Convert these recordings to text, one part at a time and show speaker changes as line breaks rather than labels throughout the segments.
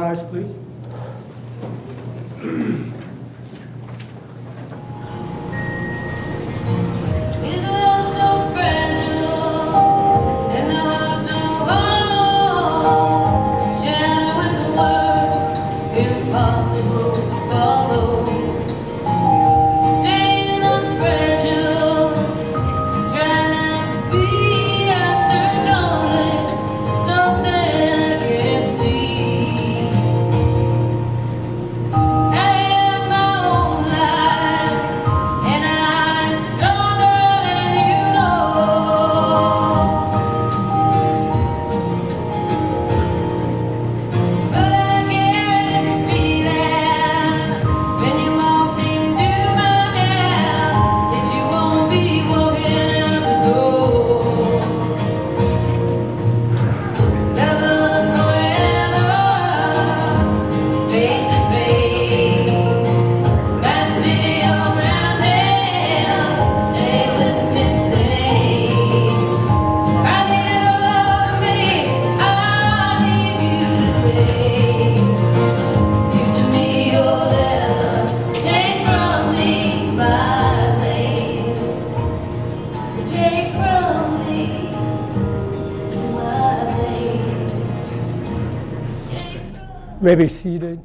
rise, please. You may be seated.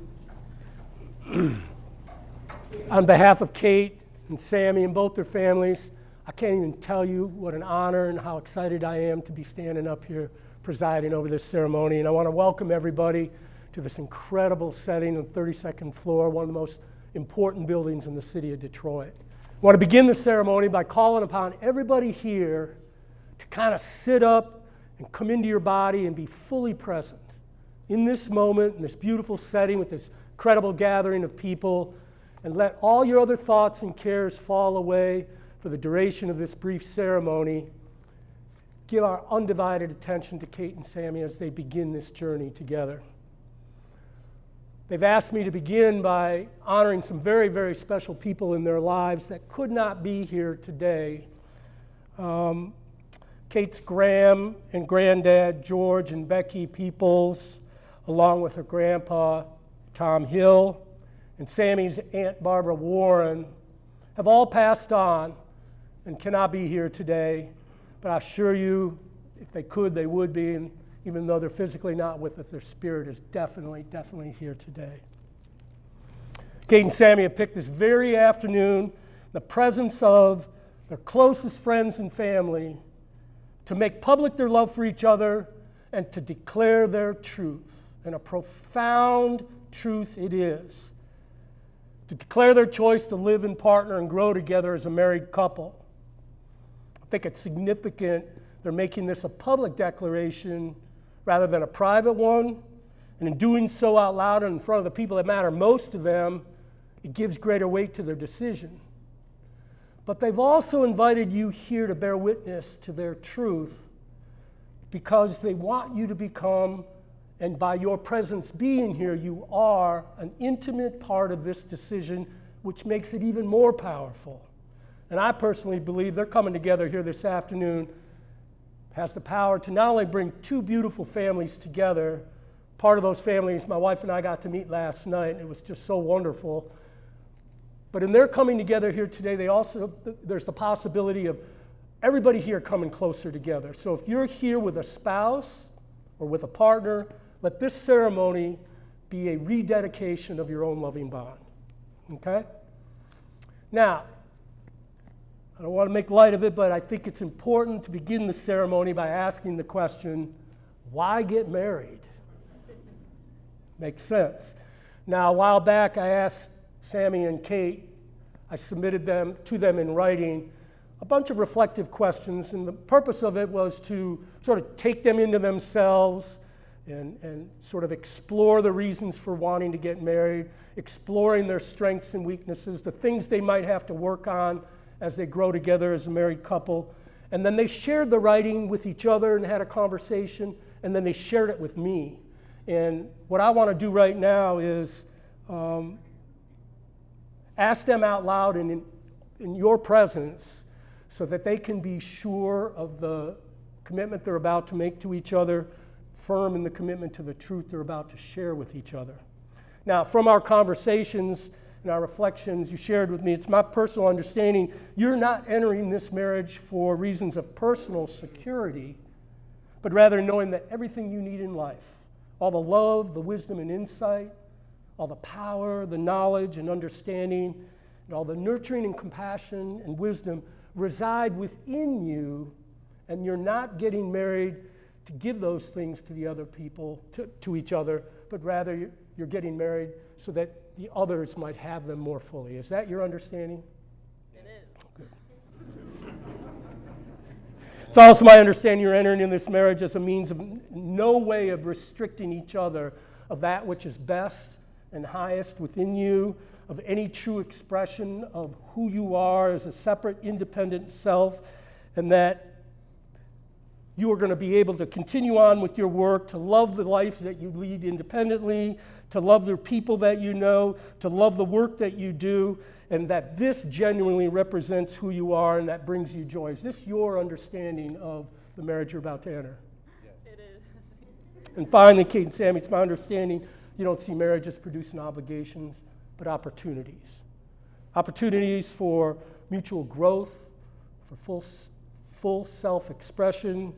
On behalf of Kate and Sammy and both their families, I can't even tell you what an honor and how excited I am to be standing up here presiding over this ceremony. And I want to welcome everybody to this incredible setting on the 32nd floor, one of the most important buildings in the city of Detroit. I want to begin the ceremony by calling upon everybody here to kind of sit up and come into your body and be fully present in this moment, in this beautiful setting with this incredible gathering of people, and let all your other thoughts and cares fall away for the duration of this brief ceremony. Give our undivided attention to Kate and Sammy as they begin this journey together. They've asked me to begin by honoring some very, very special people in their lives that could not be here today. Kate's Graham and granddad, George and Becky Peoples, along with her grandpa, Tom Hill, and Sammy's Aunt Barbara Warren, have all passed on and cannot be here today. But I assure you, if they could, they would be, and even though they're physically not with us, their spirit is definitely here today. Kate and Sammy have picked this very afternoon, in the presence of their closest friends and family, to make public their love for each other and to declare their truth. And a profound truth it is. To declare their choice to live and partner and grow together as a married couple. I think it's significant they're making this a public declaration rather than a private one. And in doing so out loud and in front of the people that matter most to them, it gives greater weight to their decision. But they've also invited you here to bear witness to their truth because they want you to become, and by your presence being here, you are an intimate part of this decision, which makes it even more powerful. And I personally believe they're coming together here this afternoon has the power to not only bring two beautiful families together. Part of those families my wife and I got to meet last night, and it was just so wonderful. But in their coming together here today, there's the possibility of everybody here coming closer together. So if you're here with a spouse or with a partner, let this ceremony be a rededication of your own loving bond. Okay? Now, I don't want to make light of it, but I think it's important to begin the ceremony by asking the question, why get married? Makes sense. Now, a while back, I asked Sammy and Kate, I submitted them to them in writing, a bunch of reflective questions, and the purpose of it was to sort of take them into themselves and sort of explore the reasons for wanting to get married, exploring their strengths and weaknesses, the things they might have to work on as they grow together as a married couple. And then they shared the writing with each other and had a conversation, and then they shared it with me. And what I want to do right now is ask them out loud and in your presence so that they can be sure of the commitment they're about to make to each other, firm in the commitment to the truth they're about to share with each other. Now, from our conversations and our reflections you shared with me, it's my personal understanding you're not entering this marriage for reasons of personal security, but rather knowing that everything you need in life, all the love, the wisdom and insight, all the power, the knowledge and understanding, and all the nurturing and compassion and wisdom reside within you, and you're not getting married to give those things to the other people, to each other, but rather you're getting married so that the others might have them more fully. Is that your understanding?
It is.
Good. It's also my understanding you're entering in this marriage as a means of no way of restricting each other of that which is best and highest within you, of any true expression of who you are as a separate, independent self, and that you are going to be able to continue on with your work, to love the life that you lead independently, to love the people that you know, to love the work that you do, and that this genuinely represents who you are and that brings you joy. Is this your understanding of the marriage you're about to enter?
Yes. It is.
And finally, Kate and Sammy, it's my understanding you don't see marriage as producing obligations, but opportunities. Opportunities for mutual growth, for full self-expression,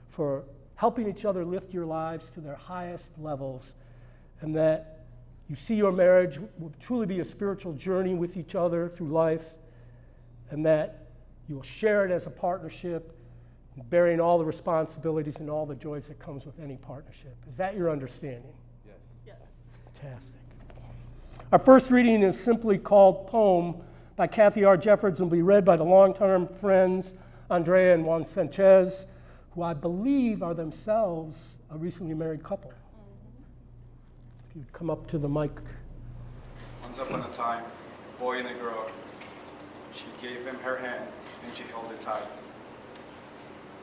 for helping each other lift your lives to their highest levels, and that you see your marriage will truly be a spiritual journey with each other through life, and that you will share it as a partnership, bearing all the responsibilities and all the joys that comes with any partnership. Is that your understanding?
Yes. Yes.
Fantastic. Our first reading is simply called Poem by Kathy R. Jeffords and will be read by the longtime friends Andrea and Juan Sanchez, who I believe are themselves a recently married couple. If you'd come up to the mic.
Once upon a time, a boy and a girl. She gave him her hand and she held it tight.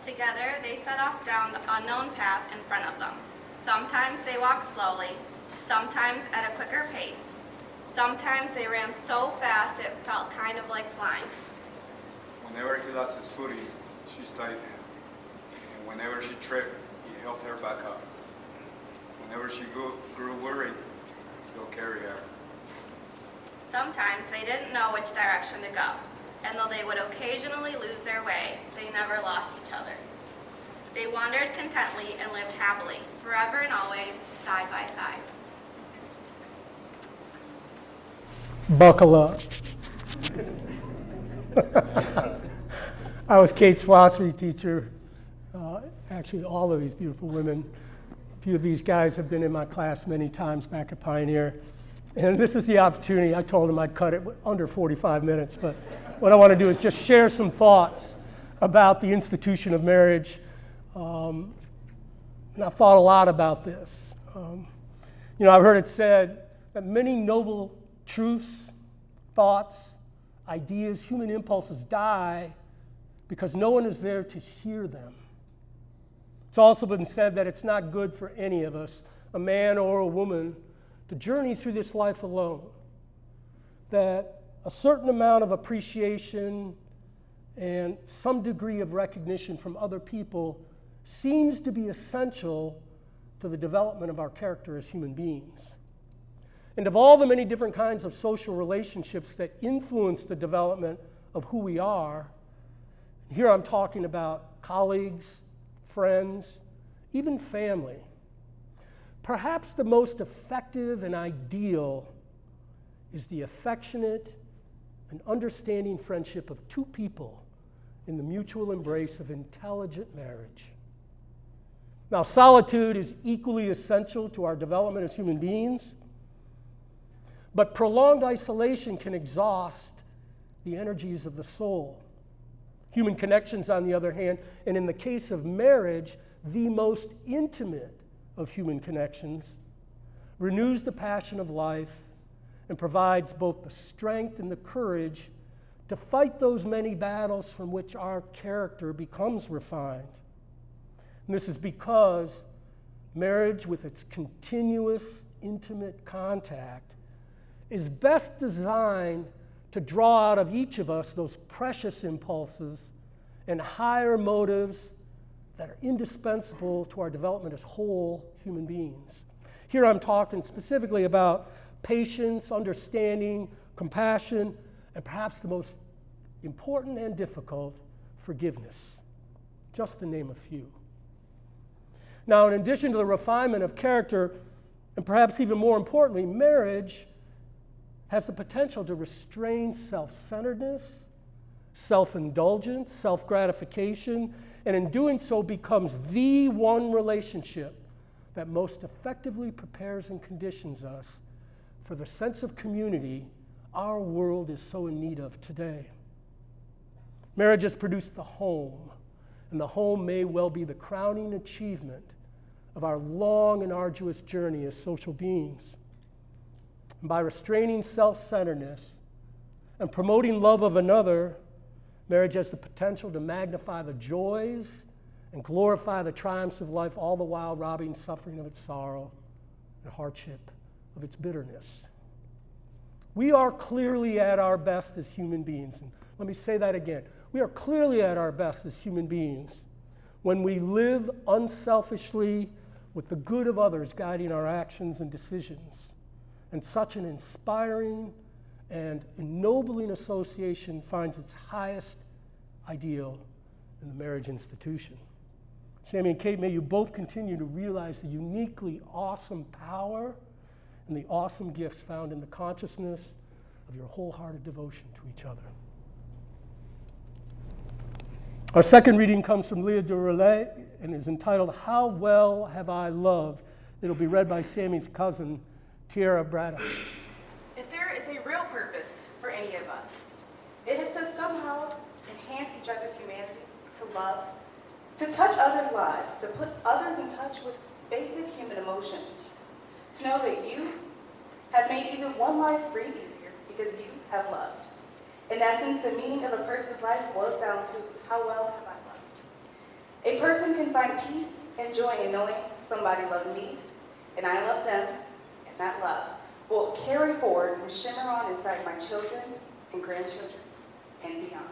Together, they set off down the unknown path in front of them. Sometimes they walked slowly, sometimes at a quicker pace. Sometimes they ran so fast it felt kind of like flying.
Whenever he lost his footing, she studied him. And whenever she tripped, he helped her back up. Whenever she grew worried, he'll carry her.
Sometimes they didn't know which direction to go, and though they would occasionally lose their way, they never lost each other. They wandered contently and lived happily, forever and always, side by side.
Buckle up. I was Kate's philosophy teacher. Actually, all of these beautiful women. A few of these guys have been in my class many times back at Pioneer. And this is the opportunity. I told them I'd cut it under 45 minutes, but what I want to do is just share some thoughts about the institution of marriage. And I've thought a lot about this. I've heard it said that many noble truths, thoughts, ideas, human impulses die because no one is there to hear them. It's also been said that it's not good for any of us, a man or a woman, to journey through this life alone. That a certain amount of appreciation and some degree of recognition from other people seems to be essential to the development of our character as human beings. And of all the many different kinds of social relationships that influence the development of who we are, here I'm talking about colleagues, friends, even family. Perhaps the most effective and ideal is the affectionate and understanding friendship of two people in the mutual embrace of intelligent marriage. Now, solitude is equally essential to our development as human beings, but prolonged isolation can exhaust the energies of the soul. Human connections, on the other hand, and in the case of marriage, the most intimate of human connections, renews the passion of life and provides both the strength and the courage to fight those many battles from which our character becomes refined. And this is because marriage, with its continuous, intimate contact, is best designed to draw out of each of us those precious impulses and higher motives that are indispensable to our development as whole human beings. Here I'm talking specifically about patience, understanding, compassion, and perhaps the most important and difficult, forgiveness, just to name a few. Now, in addition to the refinement of character, and perhaps even more importantly, marriage has the potential to restrain self-centeredness, self-indulgence, self-gratification, and in doing so becomes the one relationship that most effectively prepares and conditions us for the sense of community our world is so in need of today. Marriage has produced the home, and the home may well be the crowning achievement of our long and arduous journey as social beings. And by restraining self-centeredness and promoting love of another, marriage has the potential to magnify the joys and glorify the triumphs of life, all the while robbing suffering of its sorrow and hardship of its bitterness. We are clearly at our best as human beings. And let me say that again. We are clearly at our best as human beings when we live unselfishly with the good of others guiding our actions and decisions. And such an inspiring and ennobling association finds its highest ideal in the marriage institution. Sammy and Kate, may you both continue to realize the uniquely awesome power and the awesome gifts found in the consciousness of your wholehearted devotion to each other. Our second reading comes from Leah de Relais and is entitled, How Well Have I Loved? It'll be read by Sammy's cousin, Tierra Brada.
If there is a real purpose for any of us, it is to somehow enhance each other's humanity, to love, to touch others' lives, to put others in touch with basic human emotions, to know that you have made even one life breathe easier because you have loved. In essence, the meaning of a person's life boils down to how well have I loved. A person can find peace and joy in knowing somebody loved me, and I love them, and that love will carry forward and shimmer on inside my children and grandchildren and beyond.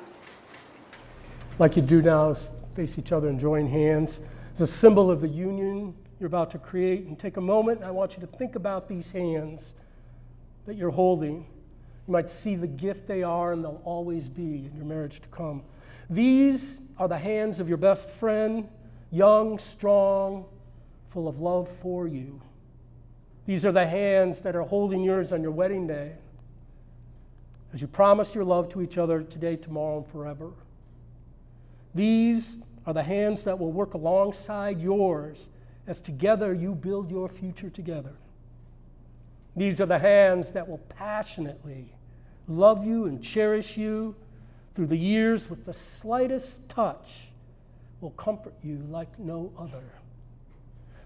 Like you do now is face each other and join hands. It's a symbol of the union you're about to create. And take a moment, and I want you to think about these hands that you're holding. You might see the gift they are, and they'll always be in your marriage to come. These are the hands of your best friend, young, strong, full of love for you. These are the hands that are holding yours on your wedding day as you promise your love to each other today, tomorrow, and forever. These are the hands that will work alongside yours as together you build your future together. These are the hands that will passionately love you and cherish you through the years with the slightest touch will comfort you like no other.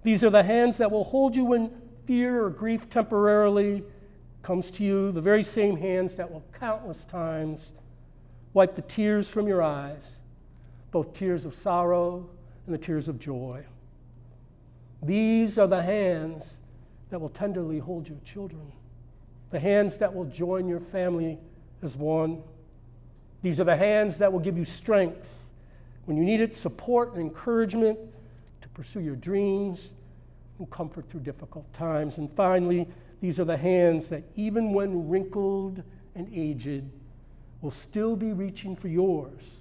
These are the hands that will hold you when fear or grief temporarily comes to you, the very same hands that will countless times wipe the tears from your eyes, both tears of sorrow and the tears of joy. These are the hands that will tenderly hold your children, the hands that will join your family as one. These are the hands that will give you strength when you need it, support and encouragement to pursue your dreams and comfort through difficult times. And finally, these are the hands that even when wrinkled and aged will still be reaching for yours,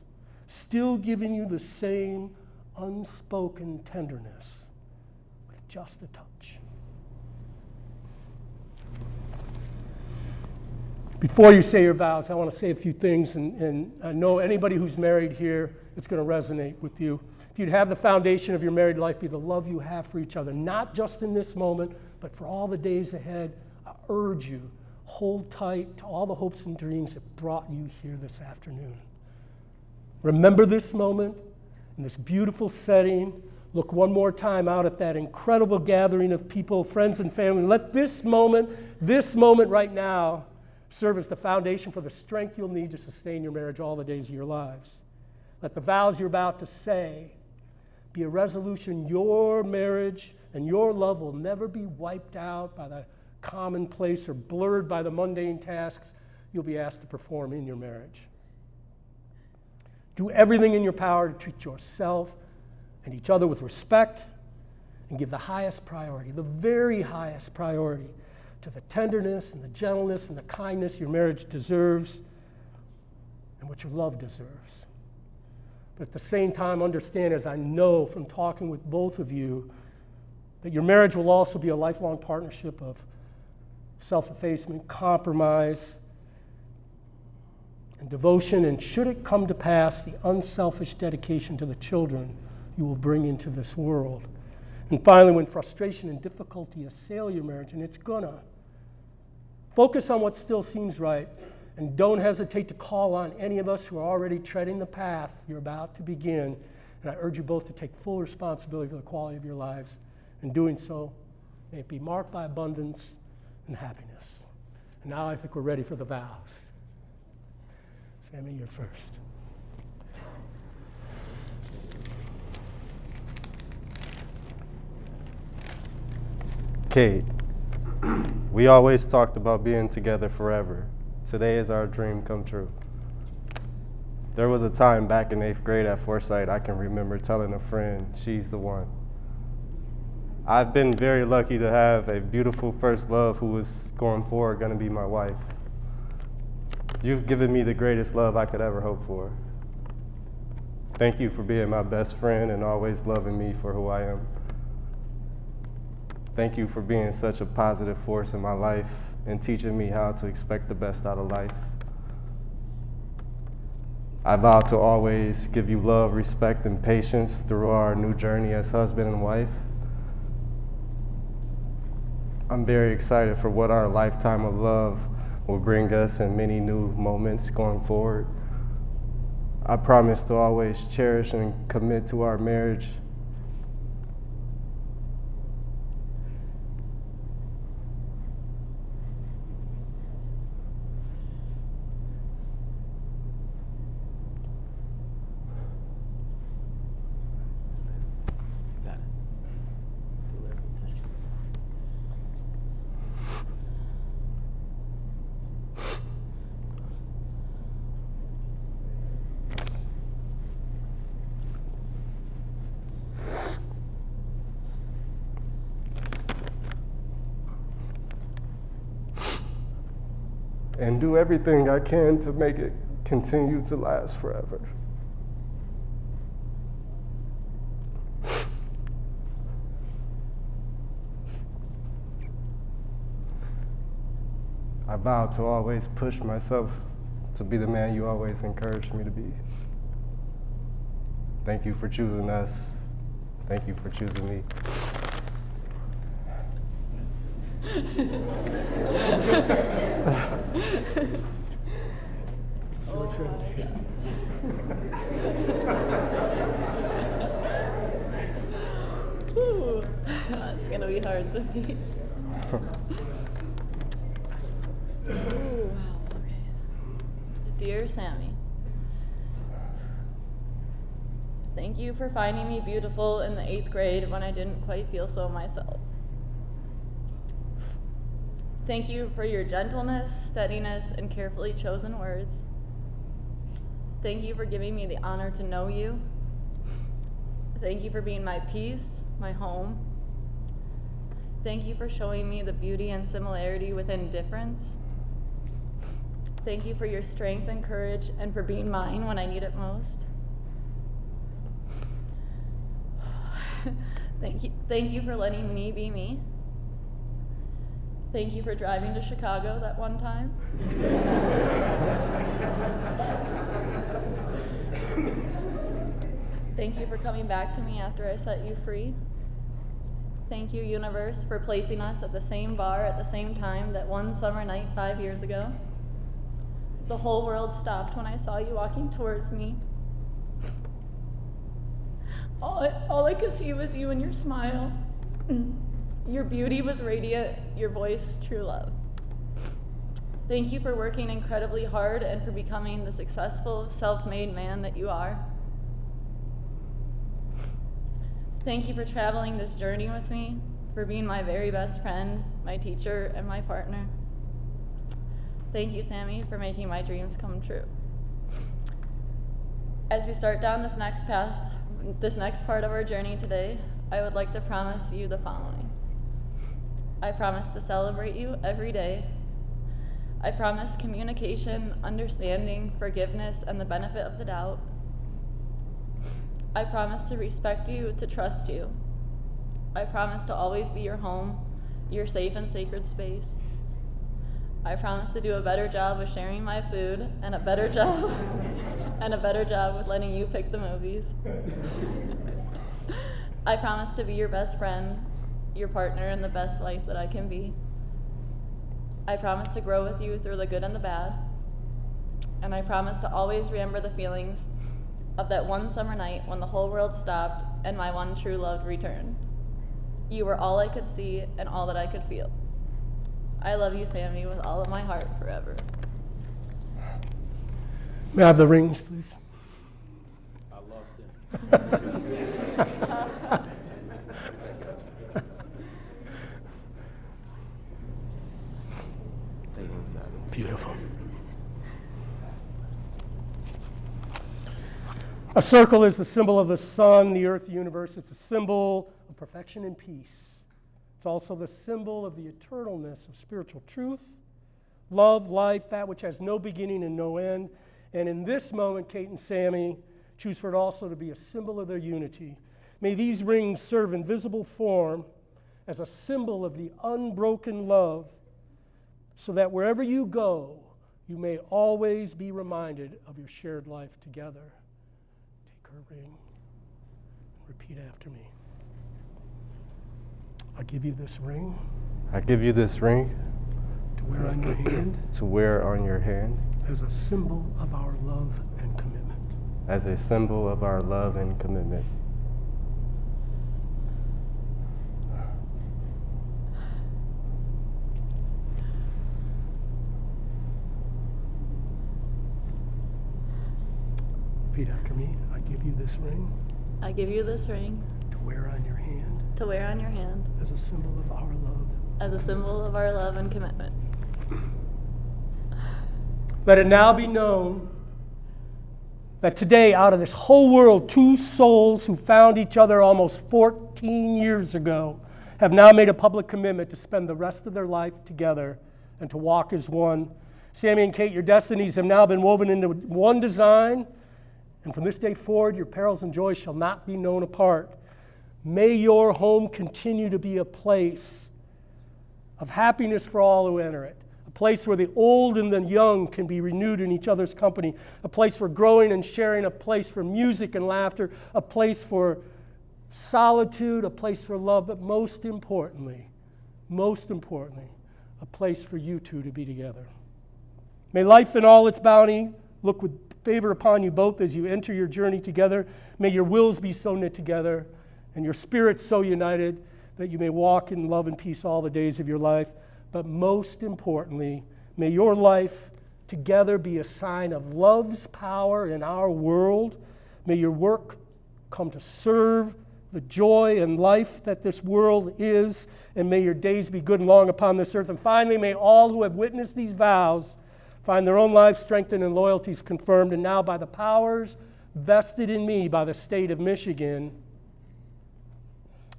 still giving you the same unspoken tenderness with just a touch. Before you say your vows, I want to say a few things, and I know anybody who's married here, it's going to resonate with you. If you'd have the foundation of your married life be the love you have for each other, not just in this moment, but for all the days ahead, I urge you, hold tight to all the hopes and dreams that brought you here this afternoon. Remember this moment in this beautiful setting. Look one more time out at that incredible gathering of people, friends and family. Let this moment right now, serve as the foundation for the strength you'll need to sustain your marriage all the days of your lives. Let the vows you're about to say be a resolution your marriage and your love will never be wiped out by the commonplace or blurred by the mundane tasks you'll be asked to perform in your marriage. Do everything in your power to treat yourself and each other with respect, and give the highest priority, the very highest priority, to the tenderness and the gentleness and the kindness your marriage deserves and what your love deserves. But at the same time, understand, as I know from talking with both of you, that your marriage will also be a lifelong partnership of self-effacement, compromise, and devotion, and should it come to pass, the unselfish dedication to the children you will bring into this world. And finally, when frustration and difficulty assail your marriage, and it's gonna, focus on what still seems right, and don't hesitate to call on any of us who are already treading the path you're about to begin. And I urge you both to take full responsibility for the quality of your lives. In doing so, may it be marked by abundance and happiness. And now I think we're ready for the vows. Sammy, you're first.
Kate, we always talked about being together forever. Today is our dream come true. There was a time back in 8th grade at Forsyth I can remember telling a friend, she's the one. I've been very lucky to have a beautiful first love who was going forward going to be my wife. You've given me the greatest love I could ever hope for. Thank you for being my best friend and always loving me for who I am. Thank you for being such a positive force in my life and teaching me how to expect the best out of life. I vow to always give you love, respect, and patience through our new journey as husband and wife. I'm very excited for what our lifetime of love will bring us and many new moments going forward. I promise to always cherish and commit to our marriage. And do everything I can to make it continue to last forever. I vow to always push myself to be the man you always encouraged me to be. Thank you for choosing us. Thank you for choosing me.
It's your turn.
Ooh, that's gonna be hard to beat. Ooh, wow, okay. Dear Sammy, thank you for finding me beautiful in the 8th grade when I didn't quite feel so myself. Thank you for your gentleness, steadiness, and carefully chosen words. Thank you for giving me the honor to know you. Thank you for being my peace, my home. Thank you for showing me the beauty and similarity within difference. Thank you for your strength and courage and for being mine when I need it most. Thank you for letting me be me. Thank you for driving to Chicago that one time. Thank you for coming back to me after I set you free. Thank you, universe, for placing us at the same bar at the same time that one summer night 5 years ago. The whole world stopped when I saw you walking towards me. All I could see was you and your smile. Your beauty was radiant, your voice true love. Thank you for working incredibly hard and for becoming the successful, self-made man that you are. Thank you for traveling this journey with me, for being my very best friend, my teacher, and my partner. Thank you, Sammy, for making my dreams come true. As we start down this next path, this next part of our journey today, I would like to promise you the following. I promise to celebrate you every day. I promise communication, understanding, forgiveness, and the benefit of the doubt. I promise to respect you, to trust you. I promise to always be your home, your safe and sacred space. I promise to do a better job of sharing my food and a better job with letting you pick the movies. I promise to be your best friend, your partner, and the best wife that I can be. I promise to grow with you through the good and the bad. And I promise to always remember the feelings of that one summer night when the whole world stopped and my one true love returned. You were all I could see and all that I could feel. I love you, Sammy, with all of my heart forever.
May I have the rings, please?
I lost it.
Beautiful. A circle is the symbol of the sun, the earth, the universe. It's a symbol of perfection and peace. It's also the symbol of the eternalness of spiritual truth, love, life, that which has no beginning and no end. And in this moment, Kate and Sammy choose for it also to be a symbol of their unity. May these rings serve in visible form as a symbol of the unbroken love, so that wherever you go, you may always be reminded of your shared life together. Take her ring and repeat after me. I give you this ring.
I give you this ring
To wear on your hand.
to wear on your hand
As a symbol of our love and commitment.
as a symbol of our love and commitment.
Repeat after me. I give you this ring
I give you this ring
to wear on your hand
to wear on your hand
as a symbol of our love.
as a symbol of our love and commitment.
Let it now be known that today, out of this whole world, two souls who found each other almost 14 years ago have now made a public commitment to spend the rest of their life together and to walk as one. Sammy and Kate, your destinies have now been woven into one design, and from this day forward, your perils and joys shall not be known apart. May your home continue to be a place of happiness for all who enter it, a place where the old and the young can be renewed in each other's company, a place for growing and sharing, a place for music and laughter, a place for solitude, a place for love, but most importantly, a place for you two to be together. May life in all its bounty look with favor upon you both as you enter your journey together. May your wills be so knit together and your spirits so united that you may walk in love and peace all the days of your life. But most importantly, may your life together be a sign of love's power in our world. May your work come to serve the joy and life that this world is, and may your days be good and long upon this earth. And finally, may all who have witnessed these vows find their own lives strengthened and loyalties confirmed. And now, by the powers vested in me by the state of Michigan,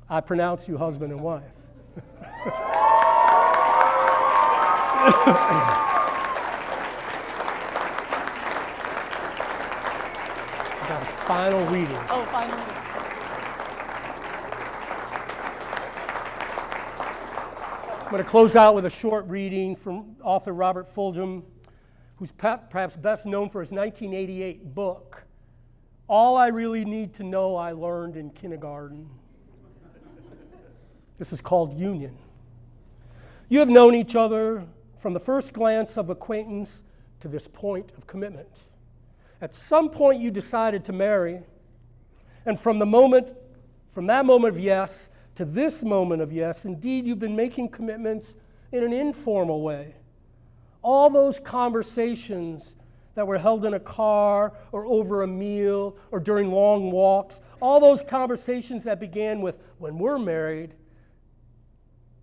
I pronounce you husband and wife. Got a final reading.
Oh, finally.
I'm going to close out with a short reading from author Robert Fulghum, who's perhaps best known for his 1988 book, All I Really Need to Know I Learned in Kindergarten. This is called Union. You have known each other from the first glance of acquaintance to this point of commitment. At some point you decided to marry, and from that moment of yes to this moment of yes, indeed you've been making commitments in an informal way. All those conversations that were held in a car or over a meal or during long walks, all those conversations that began with when we're married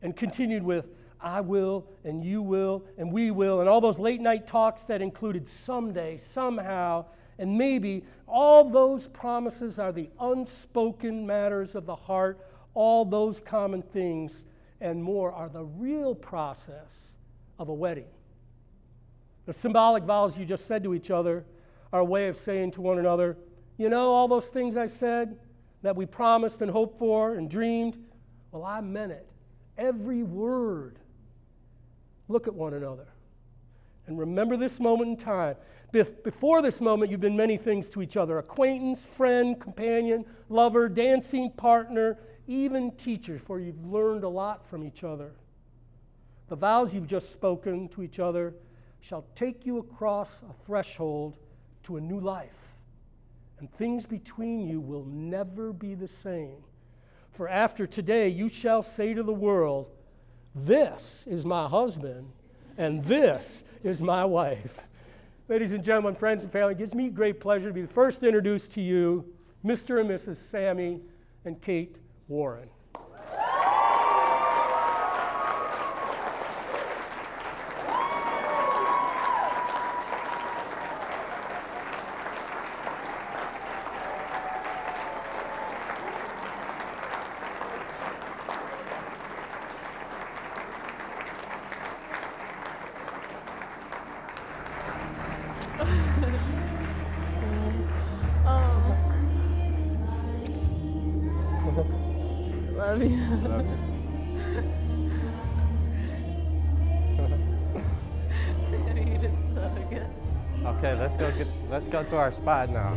and continued with I will and you will and we will, and all those late night talks that included someday, somehow, And maybe all those promises are the unspoken matters of the heart. All those common things and more are the real process of a wedding. The symbolic vows you just said to each other are a way of saying to one another, you know, all those things I said that we promised and hoped for and dreamed, well, I meant it. Every word. Look at one another. And remember this moment in time. Before this moment, you've been many things to each other: acquaintance, friend, companion, lover, dancing partner, even teacher, for you've learned a lot from each other. The vows you've just spoken to each other shall take you across a threshold to a new life, and things between you will never be the same. For after today, you shall say to the world, this is my husband, and this is my wife. Ladies and gentlemen, friends and family, it gives me great pleasure to be the first to introduce to you Mr. and Mrs. Sammy and Kate Warren.
Love you.
Love you.
Sammy, you did so good.
Okay, let's go to our spot now.